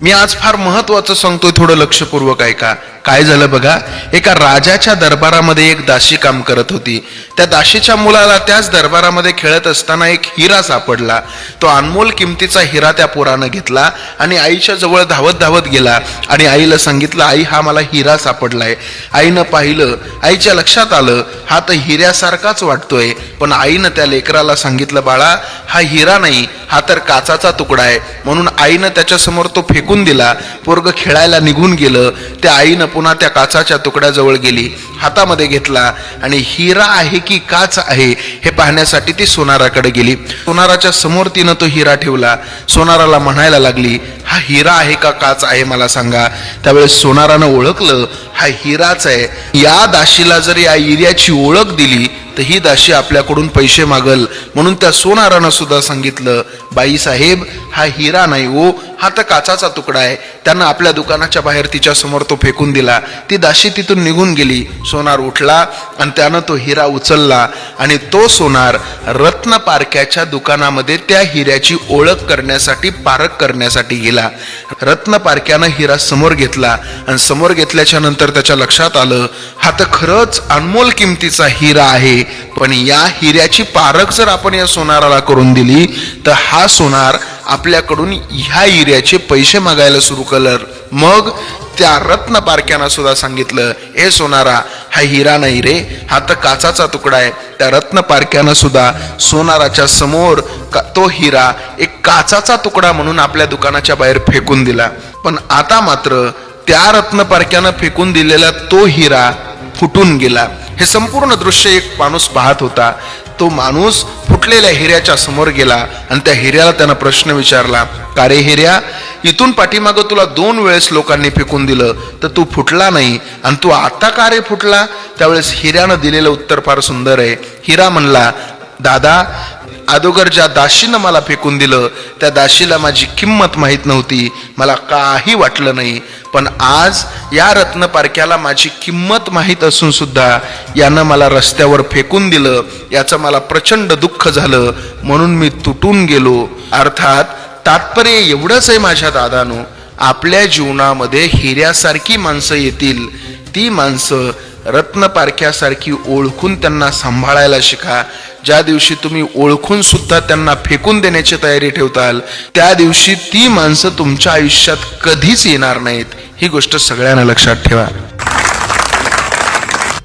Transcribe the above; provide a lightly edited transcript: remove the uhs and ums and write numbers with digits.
मी आज फार महत्वाचं सांगतोय, थोडं लक्षपूर्वक ऐका. काय झालं बघा, एका राजाच्या दरबारामध्ये एक दासी काम करत होती. त्या दासीच्या मुलाला त्याच दरबारामध्ये खेळत असताना एक हिरा सापडला. तो अनमोल किमतीचा हिरा त्या पोरानं घेतला आणि आईच्या जवळ धावत धावत गेला आणि आईला सांगितलं, आई हा मला हिरा सापडलाय. आईनं पाहिलं, आईच्या लक्षात आलं हा तर हिऱ्यासारखाच वाटतोय. पण आईनं त्या लेकराला सांगितलं, बाळा हा हिरा नाही, हा तर काचाचा तुकडा आहे. म्हणून आईनं त्याच्या समोर तो फेकून दिला. पोरग खेळायला निघून गेलं. त्या आईनं पुन्हा त्या काचाच्या तुकड्याजवळ गेली, हातामध्ये घेतला आणि हिरा आहे की काच आहे हे पाहण्यासाठी ती सोनाराकडे गेली. सोनाराच्या समोर तिनं तो हिरा ठेवला. सोनाराला म्हणायला लागली, हा हिरा आहे का काच आहे मला सांगा. त्यावेळेस सोनारानं ओळखलं हा हिराच आहे. या दाशीला जर या हिऱ्याची ओळख दिली तर ही दाशी आपल्याकडून पैसे मागल. म्हणून त्या सोनारानं सुद्धा सांगितलं, बाई साहेब हा हिरा नाही हो, हा तर काचाचा तुकडा आहे. त्यानं आपल्या दुकानाच्या बाहेर तिच्या समोर तो फेकून दिला. ती दाशी तिथून निघून गेली. सोनार उठला आणि त्यानं तो हिरा उचलला आणि तो सोनार रत्न पारख्याच्या दुकानामध्ये त्या हिऱ्याची ओळख करण्यासाठी, पारख करण्यासाठी गेला. रत्न पारख्यानं हिरा समोर घेतला आणि समोर घेतल्याच्या नंतर त्याच्या लक्षात आलं हा तर खरंच अनमोल किमतीचा हिरा आहे. पण या हिऱ्याची पारख जर आपण या सोनाराला करून दिली तर हा सोनार आपल्याकडून ह्या हिऱ्याचे पैसे मागायला सुरू करल. मग त्या रत्न पारख्यानं सुद्धा सांगितलं, ए सोनारा हा हिरा नाही रे, हा तर काचाचा तुकडा आहे. त्या रत्न पारख्यानं सुद्धा सोनाराच्या समोर तो हिरा एक काचाचा तुकडा म्हणून आपल्या दुकानाच्या बाहेर फेकून दिला. पण आता मात्र त्या रत्न पारख्यानं फेकून दिलेला तो हिरा फुटून गेला. हे संपूर्ण दृश्य एक माणूस पाहत होता. तो माणूस फुटलेल्या हिऱ्याच्या समोर गेला आणि त्या हिऱ्याला त्यानं प्रश्न विचारला, का रे हिऱ्या, इथून पाठीमागं तुला 2 वेळेस लोकांनी फेकून दिलं तर तू फुटला नाही आणि तू आता का रे फुटला. त्यावेळेस हिऱ्यानं दिलेलं उत्तर फार सुंदर आहे. हिरा म्हणला, दादा अगोदर ज्या दाशीनं मला फेकून दिलं त्या दाशीला माझी किंमत माहीत नव्हती, मला काही वाटलं नाही. पण आज या रत्न पारख्याला माझी किंमत माहीत असून सुद्धा यानं मला रस्त्यावर फेकून दिलं, याचं मला प्रचंड दुःख झालं, म्हणून मी तुटून गेलो. अर्थात तात्पर्य एवढंच आहे माझ्या दादानो, आपल्या जीवनामध्ये हिऱ्यासारखी माणसं येतील. ती माणसं रत्न पारख्यासारखी ओळखून त्यांना सांभाळायला शिका. ज्या दिवशी तुम्ही ओळखून सुद्धा त्यांना फेकून देण्याची तयारी ठेवताल त्या दिवशी ती माणसं तुमच्या आयुष्यात कधीच येणार नाहीत. ही गोष्ट सगळ्यांना लक्षात ठेवा.